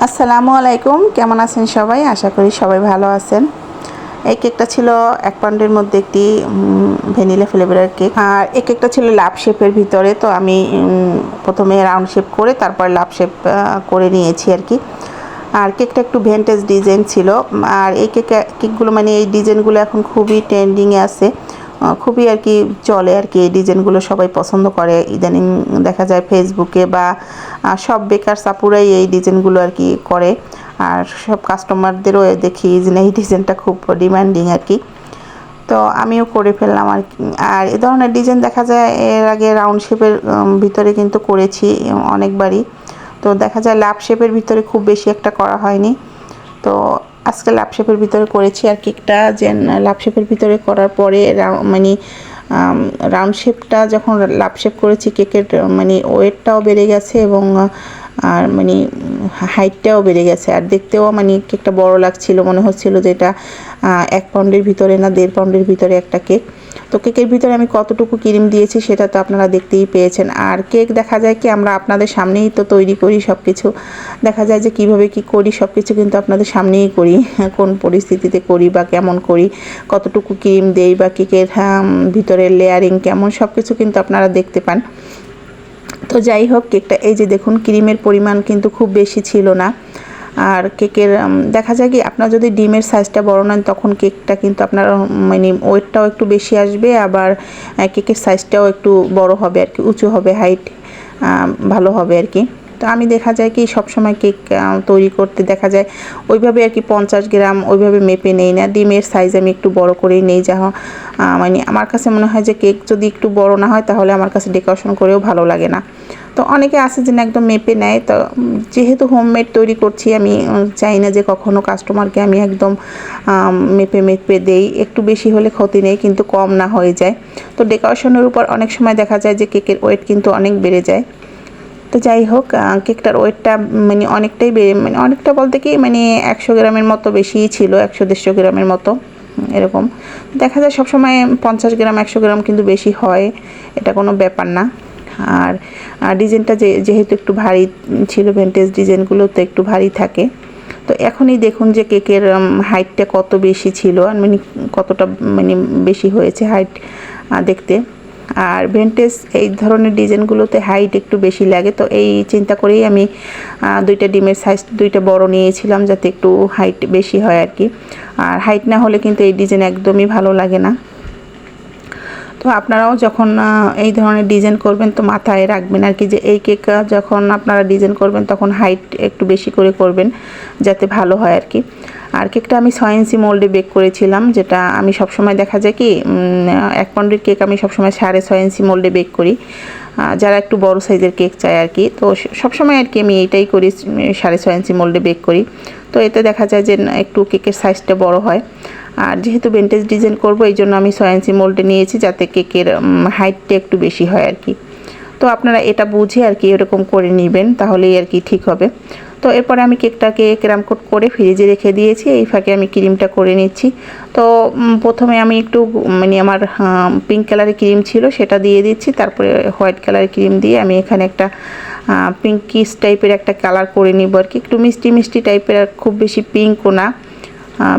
আসসালামু আলাইকুম, কেমন আছেন সবাই? আশা করি সবাই ভালো আছেন। এই কেকটা ছিল 1 পাউন্ডের মধ্যে একটি ভ্যানিলা ফ্লেভারের কেক। আর এই কেকটা ছিল লাভ শেপের ভিতরে। তো আমি প্রথমে রাউন্ড শেপ করে তারপর লাভ শেপ করে নিয়েছি আর কি। আর কেকটা একটু ভেন্টেজ ডিজাইন ছিল। আর এই কেকগুলো মানে এই ডিজাইনগুলো এখন খুবই ট্রেন্ডিংয়ে আছে, খুবই আর কি চলে আর কি। এই ডিজাইনগুলো সবাই পছন্দ করে ইদানিং, দেখা যায় ফেসবুকে বা সব বেকার সাপুরাই এই ডিজাইনগুলো আর কি করে। আর সব কাস্টমারদেরও দেখি যে এই ডিজাইনটা খুব ডিমান্ডিং আর কি। তো আমিও করে ফেললাম আর কি। আর এ ধরনের ডিজাইন দেখা যায় এর আগে রাউন্ড শেপের ভিতরে কিন্তু করেছি অনেকবারই। তো দেখা যায় লাভ শেপের ভিতরে খুব বেশি একটা করা হয়নি। তো আজকে লাভ শেপের ভিতরে করেছি আর কেকটা। যে লাভ শেপের ভিতরে করার পরে মানে রাউন্ড শেপটা যখন লাভ শেপ করেছি, কেকের মানে ওয়েটটাও বেড়ে গেছে এবং আর মানে হাইটটাও বেড়ে গেছে। আর দেখতেও মানে কেকটা বড় লাগছিল, মনে হচ্ছিল যে এটা 1 পাউন্ডের ভিতরে না 1.5 পাউন্ডের ভিতরে একটা কেক। তো কেকের ভিতরে আমি কতটুকু ক্রিম দিয়েছি সেটা তো আপনারা দেখতেই পেয়েছেন। আর কেক দেখা যায় কি আমরা আপনাদের সামনেই তো তৈরি করি সব কিছু, দেখা যায় যে কিভাবে কি করি সব কিছু কিন্তু আপনাদের সামনেই করি, কোন পরিস্থিতিতে করি বা কেমন করি, কতটুকু ক্রিম দেই বা কেকের ভিতরের লেয়ারিং কেমন, সব কিছু কিন্তু আপনারা দেখতে পান। তো যাই হোক, কেকটা এই যে দেখুন ক্রিমের পরিমাণ কিন্তু খুব বেশি ছিল না। আর কেকের দেখা যায় কি আপনার যদি ডিমের সাইজটা বড় নেন তখন কেকটা কিন্তু আপনার মানে ওয়েটটাও একটু বেশি আসবে, আবার কেকের সাইজটাও একটু বড় হবে আর কি, উঁচু হবে, হাইট ভালো হবে আর কি। তো আমি দেখা যায় কি সবসময় কেক তৈরি করতে দেখা যায় ওইভাবে আর কি 50 গ্রাম ওইভাবে মেপে নেই না, ডিমের সাইজ আমি একটু বড় করেই নেই। যা মানে আমার কাছে মনে হয় যে কেক যদি একটু বড় না হয় তাহলে আমার কাছে ডেকোরেশন করেও ভালো লাগে না। তো অনেকে আছে যে একদম মেপে নেয়। তো যেহেতু হোমমেড তৈরি করছি, আমি চাই না যে কখনো কাস্টমারকে আমি একদম মেপে দেই। একটু বেশি হলে ক্ষতি নেই, কিন্তু কম না হয়ে যায়। তো ডেকোরেশনের উপর অনেক সময় দেখা যায় যে কেকের ওয়েট কিন্তু অনেক বেড়ে যায়। তো যাই হোক, কেকটার ওয়েটটা মানে অনেকটাই মানে অনেকটা বলতে কি মানে 100 গ্রামের মতো বেশিই ছিল, 100-150 গ্রামের মতো এরকম। দেখা যায় সবসময় 50 গ্রাম 100 গ্রাম কিন্তু বেশি হয়, এটা কোনো ব্যাপার না। আর ডিজাইনটা যেহেতু একটু ভারী ছিল, ভেন্টেজ ডিজাইনগুলো তো একটু ভারী থাকে। তো এখনই দেখুন যে কেকের হাইটটা কত বেশি ছিল, মানে কতটা মানে বেশি হয়েছে হাইট দেখতে। আর ভেন্টেজ এই ধরনের ডিজাইনগুলোতে হাইট একটু বেশি লাগে। তো এই চিন্তা করেই আমি 2টা ডিমের সাইজ 2টা বড় নিয়েছিলাম, যাতে একটু হাইট বেশি হয় আর কি। আর হাইট না হলে কিন্তু এই ডিজাইন একদমই ভালো লাগে না। তো আপনারাও যখন এই ধরনের ডিজাইন করবেন তো মাথায় রাখবেন আর কি, যে এই কেক যখন আপনারা ডিজাইন করবেন তখন হাইট একটু বেশি করে করবেন যাতে ভালো হয় আর কি। আর কেকটা আমি 6 ইঞ্চি মোল্ডে বেক করেছিলাম, যেটা আমি সবসময় দেখা যায় কি 1 পাউন্ডের কেক আমি সবসময় 6.5 ইঞ্চি মোল্ডে বেক করি, যারা একটু বড় সাইজের কেক চায় আর কি। তো সবসময় আর কি আমি এইটাই করি, 6.5 ইঞ্চি মোল্ডে বেক করি। তো এতে দেখা যায় যে একটু কেকের সাইজটা বড় হয়। আর যেহেতু ভেন্টেজ ডিজাইন করব এই জন্য আমি 6 ইঞ্চি মোল্ডে নিয়েছি, যাতে কেকের হাইটটা একটু বেশি হয় আর কি। তো আপনারা এটা বুঝে আর কি এরকম করে নেবেন, তাহলেই আর কি ঠিক হবে। তো এরপরে আমি কেকটাকে ক্রাম কোট করে ফ্রিজে রেখে দিয়েছি, এই ফাঁকে আমি ক্রিমটা করে নিচ্ছি। তো প্রথমে আমি একটু মানে আমার পিঙ্ক কালারের ক্রিম ছিল সেটা দিয়ে দিচ্ছি, তারপরে হোয়াইট কালারের ক্রিম দিয়ে আমি এখানে একটা পিঙ্কিশ টাইপের একটা কালার করে নিব আর কি, একটু মিষ্টি মিষ্টি টাইপের, খুব বেশি পিঙ্কও না,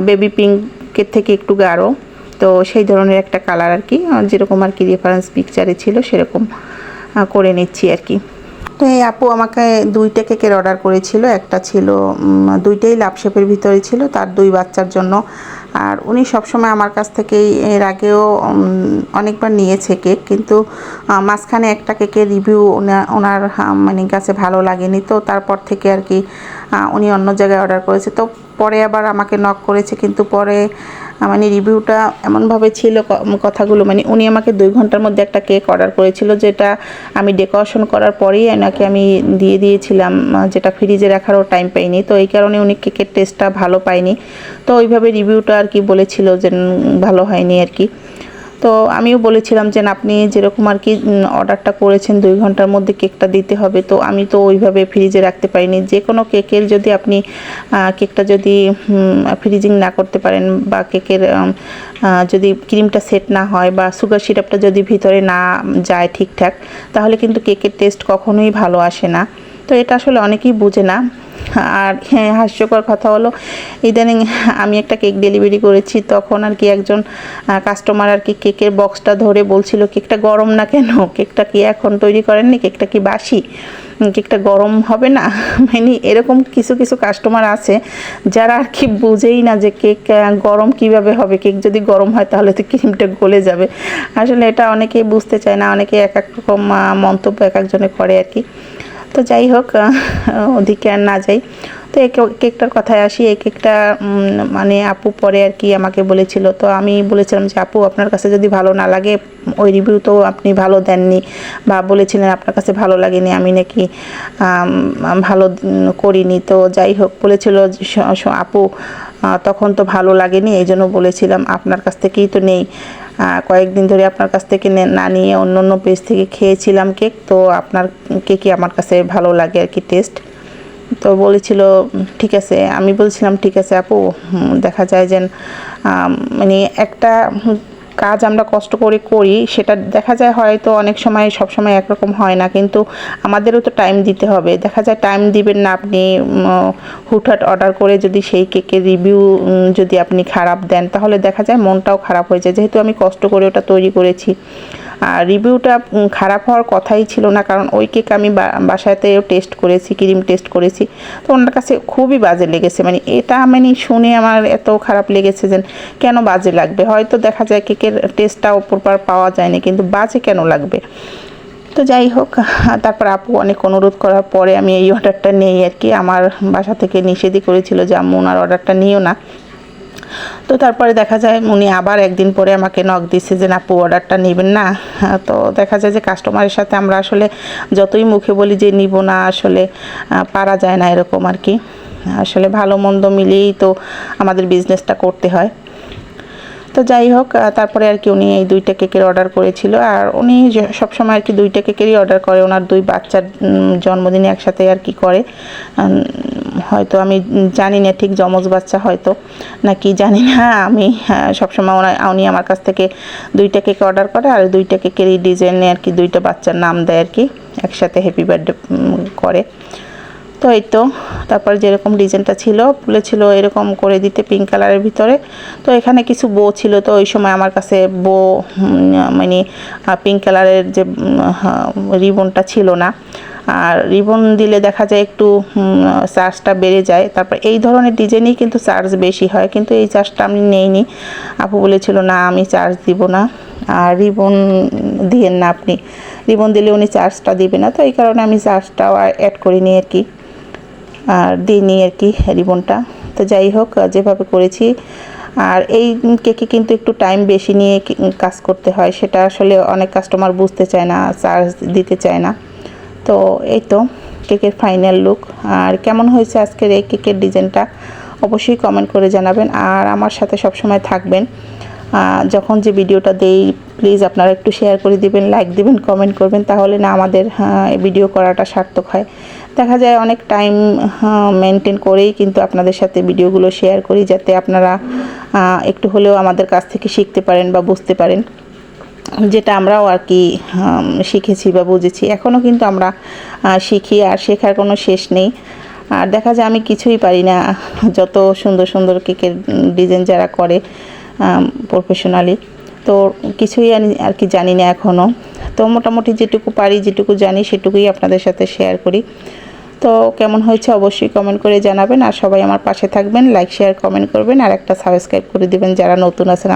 বেবি পিঙ্কের থেকে একটু গাঢ়। তো সেই ধরনের একটা কালার আর কি, যেরকম আর কি রেফারেন্স পিকচারে ছিল সেরকম করে নিচ্ছি আর কি। তো এই আপু আমাকে 2টা কেকের অর্ডার করেছিল, একটা ছিল 2টাই লাভ শেপের ভিতরে ছিল, তার 2 বাচ্চার জন্য। আর উনি সবসময় আমার কাছ থেকেই এর আগেও অনেকবার নিয়েছে কেক, কিন্তু মাঝখানে একটা কেকের রিভিউ ওনার মানে কাছে ভালো লাগেনি। তো তারপর থেকে আর কি উনি অন্য জায়গায় অর্ডার করেছে। তো পরে আবার আমাকে নক করেছে, কিন্তু পরে মানে রিভিউটা এমনভাবে ছিল কথাগুলো, মানে উনি আমাকে 2 ঘন্টার মধ্যে একটা কেক অর্ডার করেছিল, যেটা আমি ডেকোরেশন করার পরেই এনাকে আমি দিয়ে দিয়েছিলাম, যেটা ফ্রিজে রাখারও টাইম পাইনি। তো এই কারণে উনি কেকের টেস্টটা ভালো পায়নি। তো ওইভাবে রিভিউটা আর কি বলেছিল যে ভালো হয়নি আর কি। তো আমিও বলেছিলাম যে আপনি যেরকম আর কি অর্ডারটা করেছেন 2 ঘন্টার মধ্যে কেকটা দিতে হবে, তো আমি তো ওইভাবে ফ্রিজে রাখতে পারিনি। যে কোনো কেকের যদি আপনি কেকটা যদি ফ্রিজিং না করতে পারেন, বা কেকের যদি ক্রিমটা সেট না হয়, বা সুগার সিরাপটা যদি ভিতরে না যায় ঠিকঠাক, তাহলে কিন্তু কেকের টেস্ট কখনোই ভালো আসে না। তো এটা আসলে অনেকেই বুঝে না। আর হ্যাঁ, হাস্যকর কথা হলো ইদানিং আমি একটা কেক ডেলিভারি করেছি, তখন আর কি একজন কাস্টমার আর কি কেকের বক্সটা ধরে বলছিল কেকটা গরম না কেন, কেকটা কি এখন তৈরি করেননি, কেকটা কি বাসি, কেকটা গরম হবে না। মানে এরকম কিছু কিছু কাস্টমার আছে যারা আর কি বুঝেই না যে কেক গরম কিভাবে হবে, কেক যদি গরম হয় তাহলে তো ক্রিমটা গলে যাবে। আসলে এটা অনেকেই বুঝতে চায় না, অনেকে এক এক রকম মন্তব্য এক একজনে করে আর কি। তো যাই হোক, ওদিকে আর না যাই। তো এই কেকটার কথায় আসি। এই কেকটা মানে আপু পরে আর কি আমাকে বলেছিল, তো আমি বলেছিলাম যে আপু আপনার কাছে যদি ভালো না লাগে, ওই রিভিউ তো আপনি ভালো দেননি বা বলেছিলেন আপনার কাছে ভালো লাগেনি, আমি নাকি ভালো করিনি। তো যাই হোক, বলেছিল আপু তখন তো ভালো লাগেনি, এই জন্য বলেছিলাম আপনার কাছ থেকেই তো নেই, কয়েকদিন ধরে আপনার কাছ থেকে না নিয়ে অন্য অন্য পেজ থেকে খেয়েছিলাম কেক, তো আপনার কেকই আমার কাছে ভালো লাগে আর কি টেস্ট। তো বলেছিল ঠিক আছে, আমি বলছিলাম ঠিক আছে আপু, দেখা যায় যে মানে একটা কাজ আমরা কষ্ট করে করি, সেটা দেখা যায় হয়তো অনেক সময় সব সময় একরকম হয় না, কিন্তু আমাদেরও তো টাইম দিতে হবে। দেখা যায় টাইম দিবেন না আপনি, হুটহাট অর্ডার করে যদি সেই কেকের রিভিউ যদি আপনি খারাপ দেন, তাহলে দেখা যায় মনটাও খারাপ হয়ে যায়, যেহেতু আমি কষ্ট করে ওটা তৈরি করেছি। আর রিভিউটা খারাপ হওয়ার কথাই ছিল না, কারণ ওই কেক আমি বাসাতেও টেস্ট করেছি, ক্রিম টেস্ট করেছি, তো ওনার কাছে খুবই বাজে লেগেছে। মানে এটা মানে শুনে আমার এত খারাপ লেগেছে যে কেন বাজে লাগবে, হয়তো দেখা যায় কেকের টেস্টটা প্রপার পাওয়া যায়নি, কিন্তু বাজে কেন লাগবে। তো যাই হোক, তারপর আপু অনেক অনুরোধ করার পরে আমি এই অর্ডারটা নেই আর কি। আমার বাসা থেকে নিষেধই করেছিল যে আম্মু ওনার অর্ডারটা নিও না। তো তারপরে দেখা যায় উনি আবার একদিন পরে আমাকে নক দিচ্ছে যে আপু অর্ডারটা নেবেন না। তো দেখা যায় যে কাস্টমারের সাথে আমরা আসলে যতই মুখে বলি যে নিব না, আসলে পারা যায় না এরকম আর কি। আসলে ভালো মন্দ মিলিয়েই তো আমাদের বিজনেসটা করতে হয়। তো যাই হোক, তারপরে আর কি উনি এই 2টা কেকের অর্ডার করেছিল, আর উনি সবসময় আর কি 2টা কেকেরই অর্ডার করে, ওনার 2 বাচ্চার জন্মদিনে একসাথে আর কি করে। হয়তো আমি জানি না ঠিক যমজ বাচ্চা হয়তো নাকি জানি না, আমি সবসময় উনি আমার কাছ থেকে 2টা কেক অর্ডার করে, আর 2টা কেকেরই ডিজাইনে আর কি 2টা বাচ্চার নাম দেয় আর কি, একসাথে হ্যাপি বার্থডে করে। তো এই তো, তারপর যেরকম ডিজাইনটা ছিল বলেছিল এরকম করে দিতে পিঙ্ক কালারের ভিতরে। তো এখানে কিছু বো ছিল, তো ওই সময় আমার কাছে বো মানে পিঙ্ক কালারের যে রিবনটা ছিল না, আর রিবন দিলে দেখা যায় একটু চার্জটা বেড়ে যায়। তারপর এই ধরনের ডিজাইনই কিন্তু চার্জ বেশি হয়, কিন্তু এই চার্জটা আমি নেইনি। আপু বলেছিল না আমি চার্জ দিব না, আর রিবন দিয়েন না আপনি, রিবন দিলে উনি চার্জটা দিবে না। তো এই কারণে আমি চার্জটাও অ্যাড করিনি আর কি, আর দিইনি আর কি রিবনটা। তো যাই হোক, যেভাবে করেছি। আর এই কেকে কিন্তু একটু টাইম বেশি নিয়ে কাজ করতে হয়, সেটা আসলে অনেক কাস্টমার বুঝতে চায় না, চার্জ দিতে চায় না। তো এই তো কেকের ফাইনাল লুক। আর কেমন হয়েছে আজকের এই কেকের ডিজাইনটা অবশ্যই কমেন্ট করে জানাবেন, আর আমার সাথে সবসময় থাকবেন। যখন যে ভিডিওটা দেই প্লিজ আপনারা একটু শেয়ার করে দিবেন, লাইক দিবেন, কমেন্ট করবেন, তাহলে না আমাদের ভিডিও করাটা সার্থক হয়। দেখা যায় অনেক টাইম মেনটেন করেই কিন্তু আপনাদের সাথে ভিডিওগুলো শেয়ার করি, যাতে আপনারা একটু হলেও আমাদের কাছ থেকে শিখতে পারেন বা বুঝতে পারেন, যেটা আমরাও আর কি শিখেছি বা বুঝেছি। এখনও কিন্তু আমরা শিখি, আর শেখার কোনো শেষ নেই। আর দেখা যায় আমি কিছুই পারি না, যত সুন্দর সুন্দর কেকের ডিজাইন যারা করে প্রফেশনালি, তো কিছুই আর কি জানি না এখনও। তো মোটামুটি যেটুকু পারি, যেটুকু জানি সেটুকুই আপনাদের সাথে শেয়ার করি। তো কেমন হয়েছে অবশ্যই কমেন্ট করে জানাবেন, আর সবাই আমার পাশে থাকবেন, লাইক শেয়ার কমেন্ট করবেন, আর একটা সাবস্ক্রাইব করে দিবেন যারা নতুন আছেন।